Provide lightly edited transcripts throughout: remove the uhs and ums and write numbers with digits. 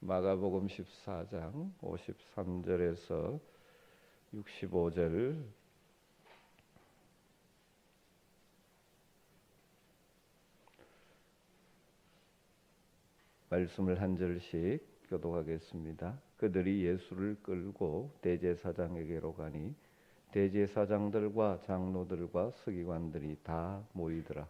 마가복음 14장 53절에서 65절 말씀을 한 절씩 교독하겠습니다. 그들이 예수를 끌고 대제사장에게로 가니 대제사장들과 장로들과 서기관들이 다 모이더라.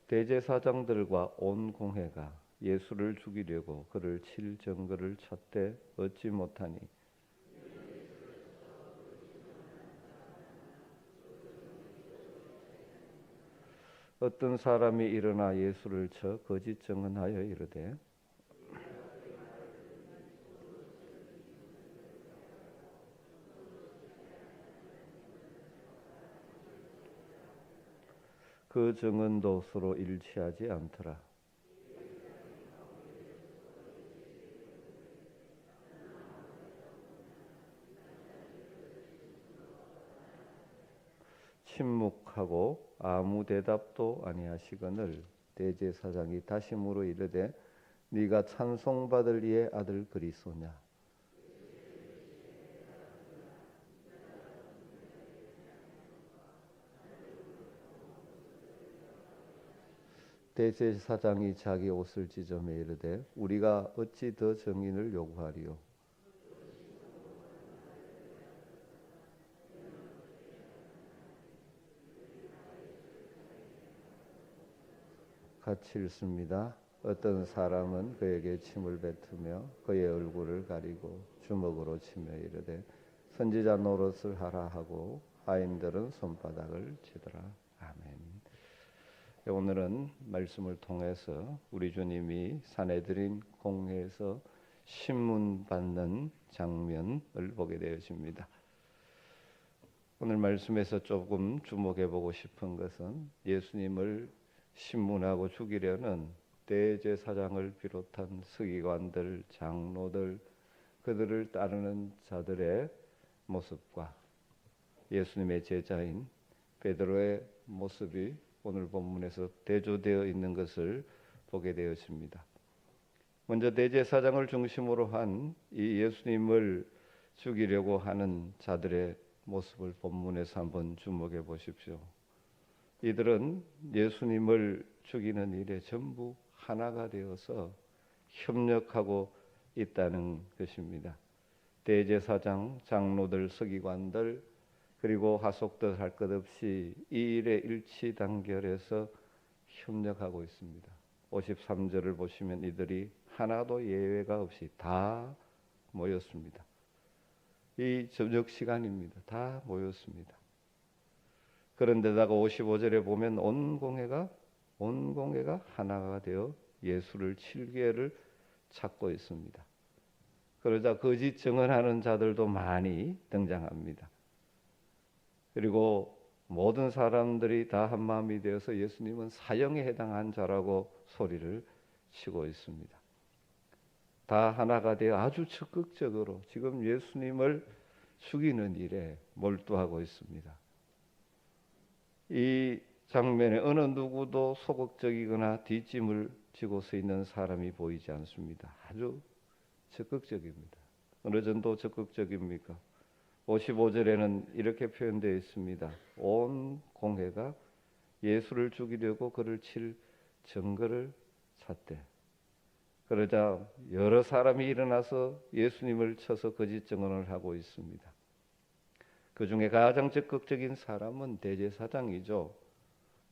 대제사장들과 온 공회가 예수를 죽이려고 그를 칠 증거를 찾되 얻지 못하니 어떤 사람이 일어나 예수를 쳐 거짓 증언하여 이르되 그 증언도 서로 일치하지 않더라. 침묵하고 아무 대답도 아니하시거늘 대제사장이 다시 물어 이르되 네가 찬송받을 이의 아들 그리스도냐? 대제사장이 자기 옷을 찢으며 이르되 우리가 어찌 더 증인을 요구하리요? 같이 읽습니다. 어떤 사람은 그에게 침을 뱉으며 그의 얼굴을 가리고 주먹으로 치며 이르되 선지자 노릇을 하라 하고 하인들은 손바닥을 치더라. 아멘. 오늘은 말씀을 통해서 우리 주님이 산헤드린 공회에서 신문 받는 장면을 보게 되어집니다. 오늘 말씀에서 조금 주목해 보고 싶은 것은 예수님을 신문하고 죽이려는 대제사장을 비롯한 서기관들, 장로들, 그들을 따르는 자들의 모습과 예수님의 제자인 베드로의 모습이 오늘 본문에서 대조되어 있는 것을 보게 되었습니다. 먼저 대제사장을 중심으로 한 이 예수님을 죽이려고 하는 자들의 모습을 본문에서 한번 주목해 보십시오. 이들은 예수님을 죽이는 일에 전부 하나가 되어서 협력하고 있다는 것입니다. 대제사장, 장로들, 서기관들 그리고 하속들 할 것 없이 이 일에 일치단결해서 협력하고 있습니다. 53절을 보시면 이들이 하나도 예외가 없이 다 모였습니다. 이 저녁 시간입니다. 다 모였습니다. 그런데다가 55절에 보면 온 공회가 하나가 되어 예수를 칠 기회를 찾고 있습니다. 그러자 거짓 증언하는 자들도 많이 등장합니다. 그리고 모든 사람들이 다 한마음이 되어서 예수님은 사형에 해당한 자라고 소리를 치고 있습니다. 다 하나가 되어 아주 적극적으로 지금 예수님을 죽이는 일에 몰두하고 있습니다. 이 장면에 어느 누구도 소극적이거나 뒷짐을 지고 서 있는 사람이 보이지 않습니다. 아주 적극적입니다. 어느 정도 적극적입니까? 55절에는 이렇게 표현되어 있습니다. 온 공회가 예수를 죽이려고 그를 칠 증거를 찾되 그러자 여러 사람이 일어나서 예수님을 쳐서 거짓 증언을 하고 있습니다. 그 중에 가장 적극적인 사람은 대제사장이죠.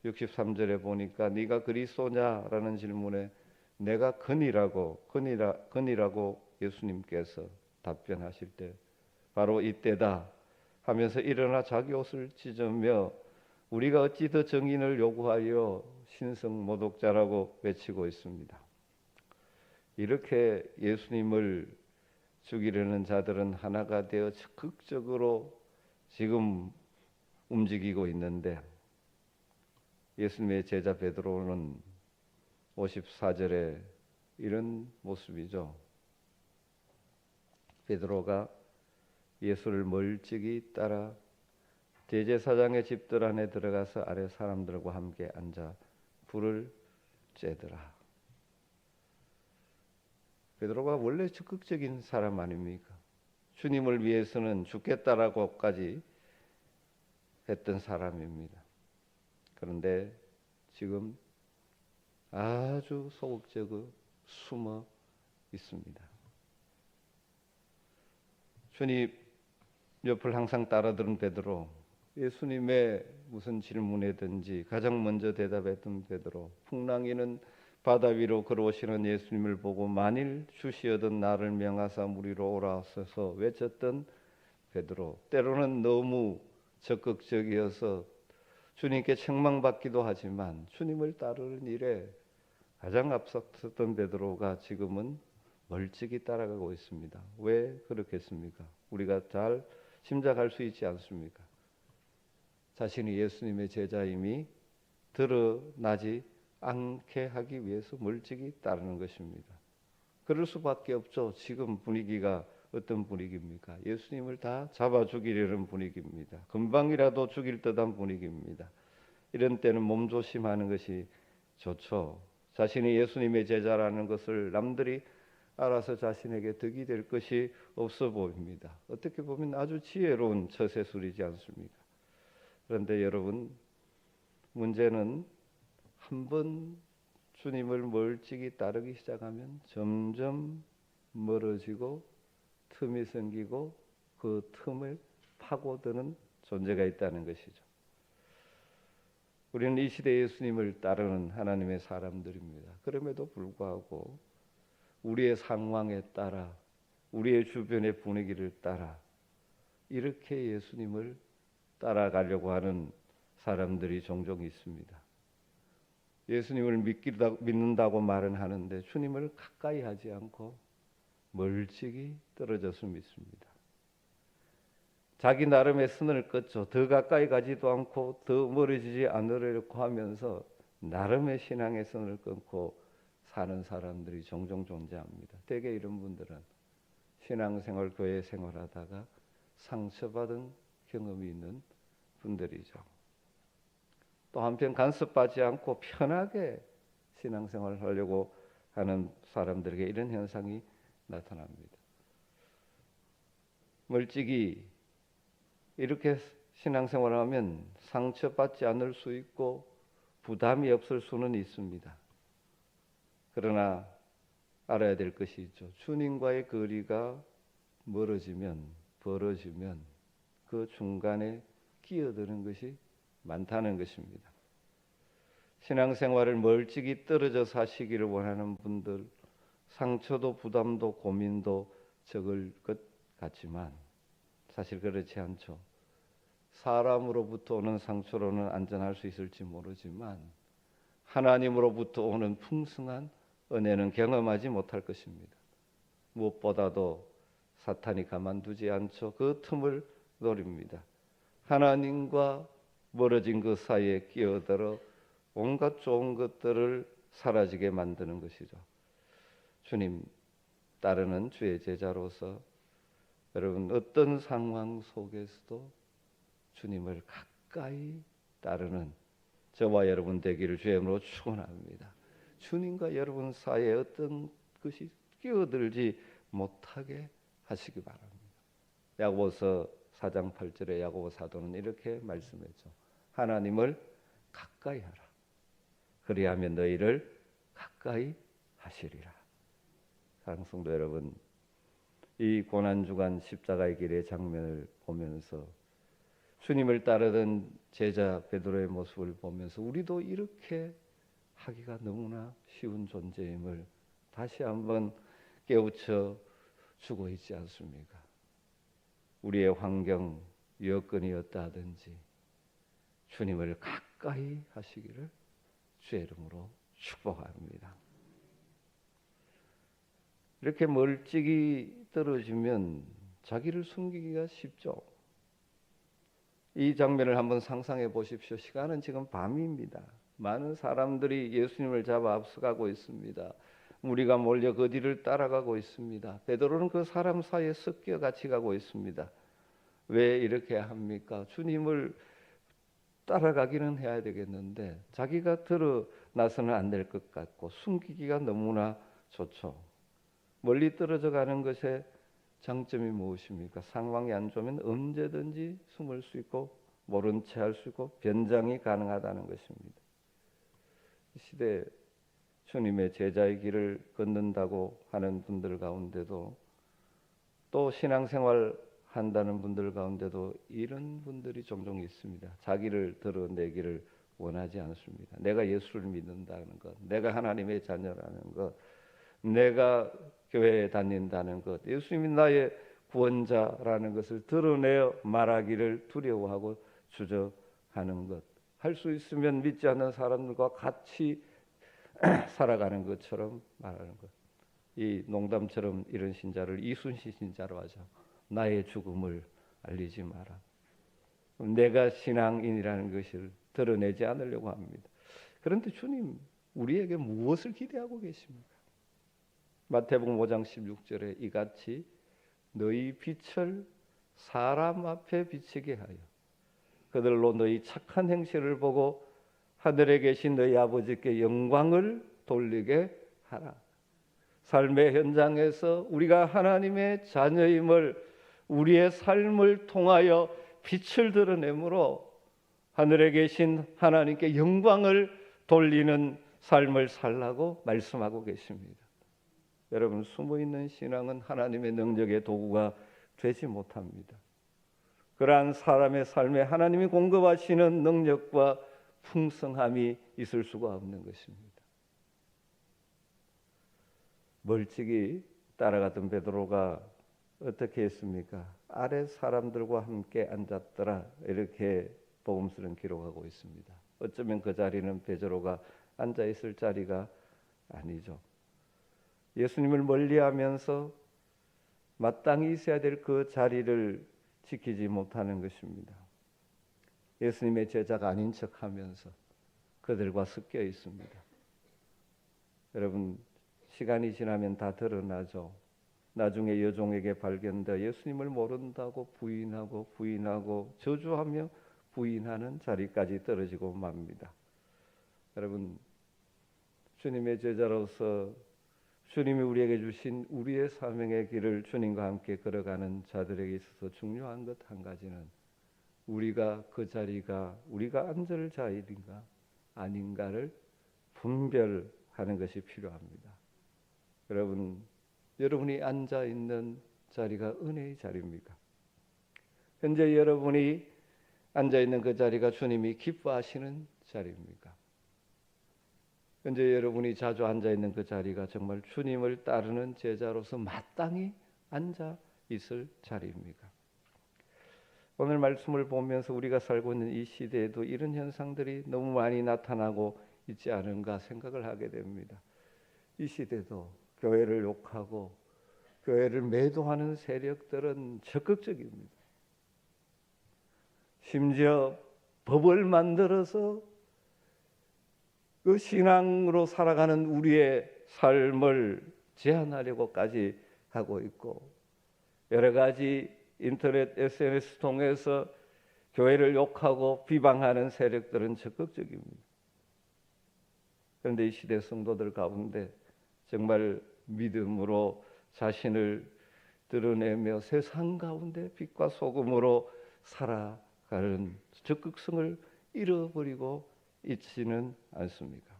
63절에 보니까 네가 그리스도냐라는 질문에 내가 그니라고 예수님께서 답변하실 때 바로 이때다 하면서 일어나 자기 옷을 찢으며 우리가 어찌 더 증인을 요구하여 신성모독자라고 외치고 있습니다. 이렇게 예수님을 죽이려는 자들은 하나가 되어 적극적으로 지금 움직이고 있는데 예수님의 제자 베드로는 54절에 이런 모습이죠. 베드로가 예수를 멀찍이 따라 대제사장의 집들 안에 들어가서 아래 사람들과 함께 앉아 불을 쬐더라. 베드로가 원래 적극적인 사람 아닙니까? 주님을 위해서는 죽겠다라고까지 했던 사람입니다. 그런데 지금 아주 소극적으로 숨어 있습니다. 주님 옆을 항상 따라들은 베드로, 예수님의 무슨 질문에든지 가장 먼저 대답했던 베드로, 풍랑이는 바다 위로 걸어오시는 예수님을 보고 만일 주시어던 나를 명하사 무리로 오라소서 외쳤던 베드로, 때로는 너무 적극적이어서 주님께 책망받기도 하지만 주님을 따르는 일에 가장 앞섰던 베드로가 지금은 멀찍이 따라가고 있습니다. 왜 그렇겠습니까? 우리가 잘 짐작할 수 있지 않습니까? 자신이 예수님의 제자임이 드러나지 않게 하기 위해서 멀찍이 따르는 것입니다. 그럴 수밖에 없죠. 지금 분위기가 어떤 분위기입니까? 예수님을 다 잡아 죽이려는 분위기입니다. 금방이라도 죽일 듯한 분위기입니다. 이런 때는 몸조심하는 것이 좋죠. 자신이 예수님의 제자라는 것을 남들이 알아서 자신에게 득이 될 것이 없어 보입니다. 어떻게 보면 아주 지혜로운 처세술이지 않습니까? 그런데 여러분, 문제는 한번 주님을 멀찍이 따르기 시작하면 점점 멀어지고 틈이 생기고 그 틈을 파고드는 존재가 있다는 것이죠. 우리는 이 시대 예수님을 따르는 하나님의 사람들입니다. 그럼에도 불구하고 우리의 상황에 따라, 우리의 주변의 분위기를 따라 이렇게 예수님을 따라가려고 하는 사람들이 종종 있습니다. 예수님을 믿는다고 말은 하는데 주님을 가까이 하지 않고 멀찍이 떨어져서 믿습니다. 자기 나름의 선을 긋죠. 더 가까이 가지도 않고 더 멀어지지 않으려고 하면서 나름의 신앙의 선을 끊고 사는 사람들이 종종 존재합니다. 대개 이런 분들은 신앙생활, 교회 생활하다가 상처받은 경험이 있는 분들이죠. 또 한편 간섭받지 않고 편하게 신앙생활을 하려고 하는 사람들에게 이런 현상이 나타납니다. 멀찍이 이렇게 신앙생활을 하면 상처받지 않을 수 있고 부담이 없을 수는 있습니다. 그러나 알아야 될 것이 있죠. 주님과의 거리가 멀어지면, 벌어지면 그 중간에 끼어드는 것이 많다는 것입니다. 신앙생활을 멀찍이 떨어져 사시기를 원하는 분들, 상처도 부담도 고민도 적을 것 같지만 사실 그렇지 않죠. 사람으로부터 오는 상처로는 안전할 수 있을지 모르지만 하나님으로부터 오는 풍성한 은혜는 경험하지 못할 것입니다. 무엇보다도 사탄이 가만두지 않죠. 그 틈을 노립니다. 하나님과 멀어진 그 사이에 끼어들어 온갖 좋은 것들을 사라지게 만드는 것이죠. 주님 따르는 주의 제자로서 여러분 어떤 상황 속에서도 주님을 가까이 따르는 저와 여러분 되기를 주의 이름으로 축원합니다. 주님과 여러분 사이에 어떤 것이 끼어들지 못하게 하시기 바랍니다. 야고보서 4장 8절에 야고보 사도는 이렇게 말씀했죠. 하나님을 가까이 하라. 그리하면 너희를 가까이 하시리라. 사랑하는 성도 여러분, 이 고난주간 십자가의 길의 장면을 보면서 주님을 따르던 제자 베드로의 모습을 보면서 우리도 이렇게 하기가 너무나 쉬운 존재임을 다시 한번 깨우쳐 주고 있지 않습니까? 우리의 환경, 여건이 어떠하든지 주님을 가까이 하시기를 주의 이름으로 축복합니다. 이렇게 멀찍이 떨어지면 자기를 숨기기가 쉽죠. 이 장면을 한번 상상해 보십시오. 시간은 지금 밤입니다. 많은 사람들이 예수님을 잡아 앞서가고 있습니다. 무리가 몰려 그 뒤를 따라가고 있습니다. 베드로는 그 사람 사이에 섞여 같이 가고 있습니다. 왜 이렇게 합니까? 주님을 따라가기는 해야 되겠는데 자기가 드러나서는 안 될 것 같고 숨기기가 너무나 좋죠. 멀리 떨어져 가는 것의 장점이 무엇입니까? 상황이 안 좋으면 언제든지 숨을 수 있고 모른 채 할 수 있고 변장이 가능하다는 것입니다. 이 시대에 주님의 제자의 길을 걷는다고 하는 분들 가운데도 또 신앙생활 한다는 분들 가운데도 이런 분들이 종종 있습니다. 자기를 드러내기를 원하지 않습니다. 내가 예수를 믿는다는 것, 내가 하나님의 자녀라는 것, 내가 교회에 다닌다는 것, 예수님이 나의 구원자라는 것을 드러내어 말하기를 두려워하고 주저하는 것, 할 수 있으면 믿지 않는 사람들과 같이 살아가는 것처럼 말하는 것. 이 농담처럼 이런 신자를 이순신 신자로 하죠. 나의 죽음을 알리지 마라. 내가 신앙인이라는 것을 드러내지 않으려고 합니다. 그런데 주님 우리에게 무엇을 기대하고 계십니까? 마태복음 5장 16절에 이같이 너희 빛을 사람 앞에 비치게 하여 그들로 너희 착한 행실을 보고 하늘에 계신 너희 아버지께 영광을 돌리게 하라. 삶의 현장에서 우리가 하나님의 자녀임을 우리의 삶을 통하여 빛을 드러내므로 하늘에 계신 하나님께 영광을 돌리는 삶을 살라고 말씀하고 계십니다. 여러분, 숨어있는 신앙은 하나님의 능력의 도구가 되지 못합니다. 그러한 사람의 삶에 하나님이 공급하시는 능력과 풍성함이 있을 수가 없는 것입니다. 멀찍이 따라가던 베드로가 어떻게 했습니까? 아래 사람들과 함께 앉았더라, 이렇게 복음서는 기록하고 있습니다. 어쩌면 그 자리는 베드로가 앉아 있을 자리가 아니죠. 예수님을 멀리하면서 마땅히 있어야 될 그 자리를 지키지 못하는 것입니다. 예수님의 제자가 아닌 척하면서 그들과 섞여 있습니다. 여러분, 시간이 지나면 다 드러나죠. 나중에 여종에게 발견되어 예수님을 모른다고 부인하고 저주하며 부인하는 자리까지 떨어지고 맙니다. 여러분, 주님의 제자로서 주님이 우리에게 주신 우리의 사명의 길을 주님과 함께 걸어가는 자들에게 있어서 중요한 것 한 가지는 우리가 그 자리가 우리가 앉을 자리인가 아닌가를 분별하는 것이 필요합니다. 여러분이 앉아 있는 자리가 은혜의 자리입니까? 현재 여러분이 앉아 있는 그 자리가 주님이 기뻐하시는 자리입니까? 현재 여러분이 자주 앉아 있는 그 자리가 정말 주님을 따르는 제자로서 마땅히 앉아 있을 자리입니까? 오늘 말씀을 보면서 우리가 살고 있는 이 시대에도 이런 현상들이 너무 많이 나타나고 있지 않은가 생각을 하게 됩니다. 이 시대도 교회를 욕하고 교회를 매도하는 세력들은 적극적입니다. 심지어 법을 만들어서 그 신앙으로 살아가는 우리의 삶을 제한하려고까지 하고 있고, 여러 가지 인터넷 SNS 통해서 교회를 욕하고 비방하는 세력들은 적극적입니다. 그런데 이 시대 성도들 가운데 정말 믿음으로 자신을 드러내며 세상 가운데 빛과 소금으로 살아가는 적극성을 잃어버리고 있지는 않습니까?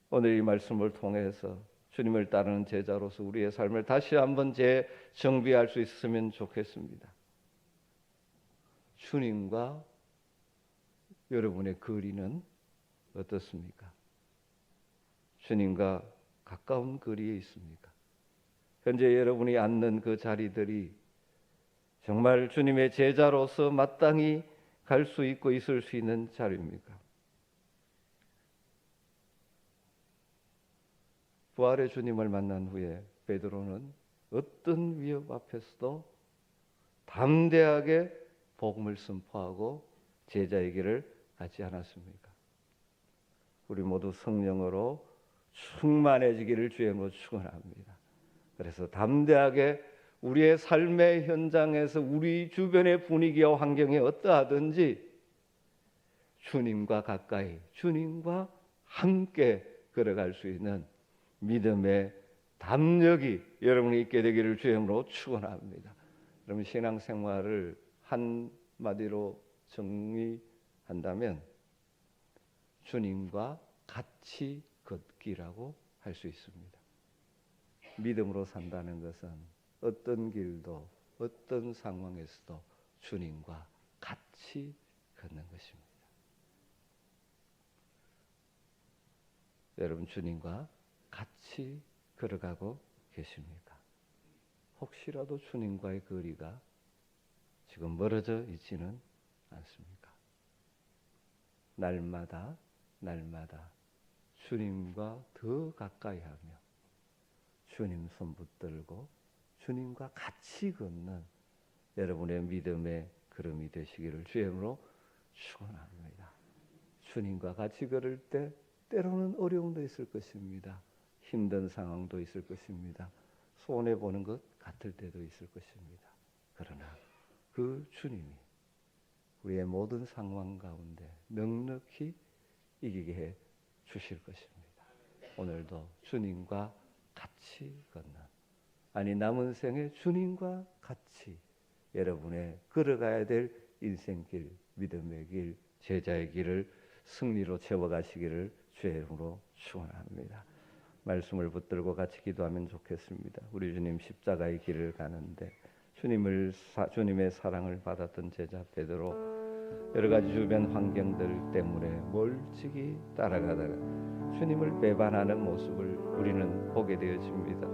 오늘 이 말씀을 통해서 주님을 따르는 제자로서 우리의 삶을 다시 한번 재정비할 수 있으면 좋겠습니다. 주님과 여러분의 거리는 어떻습니까? 주님과 가까운 거리에 있습니까? 현재 여러분이 앉는 그 자리들이 정말 주님의 제자로서 마땅히 갈 수 있고 있을 수 있는 자리입니까? 부활의 주님을 만난 후에 베드로는 어떤 위협 앞에서도 담대하게 복음을 선포하고 제자의 길을 하지 않았습니까? 우리 모두 성령으로 충만해지기를 주의 이름으로 축원합니다. 그래서 담대하게 우리의 삶의 현장에서 우리 주변의 분위기와 환경이 어떠하든지 주님과 가까이, 주님과 함께 걸어갈 수 있는 믿음의 담력이 여러분이 있게 되기를 주의 이름으로 축원합니다. 여러분 신앙생활을 한마디로 정리한다면 주님과 같이 걷기라고 할 수 있습니다. 믿음으로 산다는 것은 어떤 길도 어떤 상황에서도 주님과 같이 걷는 것입니다. 여러분 주님과 같이 걸어가고 계십니까? 혹시라도 주님과의 거리가 지금 멀어져 있지는 않습니까? 날마다 주님과 더 가까이 하며 주님 손 붙들고 주님과 같이 걷는 여러분의 믿음의 걸음이 되시기를 주의 이름으로 축원합니다. 주님과 같이 걸을 때 때로는 어려움도 있을 것입니다. 힘든 상황도 있을 것입니다. 손해보는 것 같을 때도 있을 것입니다. 그러나 그 주님이 우리의 모든 상황 가운데 넉넉히 이기게 해 주실 것입니다. 오늘도 주님과 같이 걷는, 아니 남은 생에 주님과 같이 여러분의 걸어가야 될 인생길, 믿음의 길, 제자의 길을 승리로 채워가시기를 주의 이름으로 축원합니다. 말씀을 붙들고 같이 기도하면 좋겠습니다. 우리 주님 십자가의 길을 가는데 주님의 사랑을 받았던 제자 베드로 여러 가지 주변 환경들 때문에 멀찍이 따라가다가 주님을 배반하는 모습을 우리는 보게 되어집니다.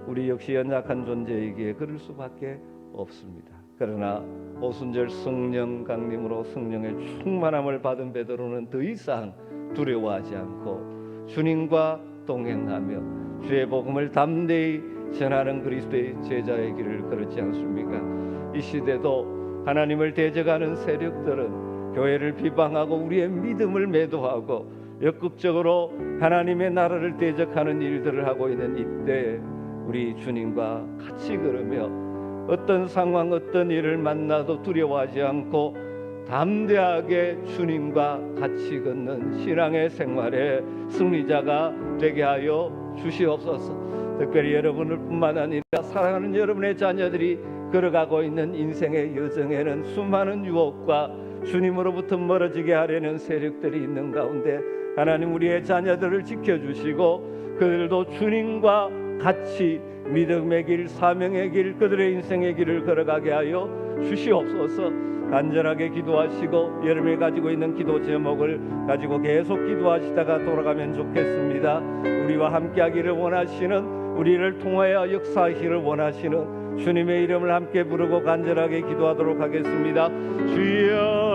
우리 역시 연약한 존재이기에 그럴 수밖에 없습니다. 그러나 오순절 성령 강림으로 성령의 충만함을 받은 베드로는 더 이상 두려워하지 않고 주님과 동행하며 주의 복음을 담대히 전하는 그리스도의 제자의 길을 걸었지 않습니까? 이 시대도 하나님을 대적하는 세력들은 교회를 비방하고 우리의 믿음을 매도하고 역극적으로 하나님의 나라를 대적하는 일들을 하고 있는 이때 우리 주님과 같이 걸으며 어떤 상황 어떤 일을 만나도 두려워하지 않고 담대하게 주님과 같이 걷는 신앙의 생활의 승리자가 되게 하여 주시옵소서. 특별히 여러분을 뿐만 아니라 사랑하는 여러분의 자녀들이 걸어가고 있는 인생의 여정에는 수많은 유혹과 주님으로부터 멀어지게 하려는 세력들이 있는 가운데 하나님 우리의 자녀들을 지켜주시고 그들도 주님과 같이 믿음의 길, 사명의 길, 그들의 인생의 길을 걸어가게 하여 주시옵소서. 간절하게 기도하시고 여러분이 가지고 있는 기도 제목을 가지고 계속 기도하시다가 돌아가면 좋겠습니다. 우리와 함께하기를 원하시는, 우리를 통하여 역사하시기를 원하시는 주님의 이름을 함께 부르고 간절하게 기도하도록 하겠습니다. 주여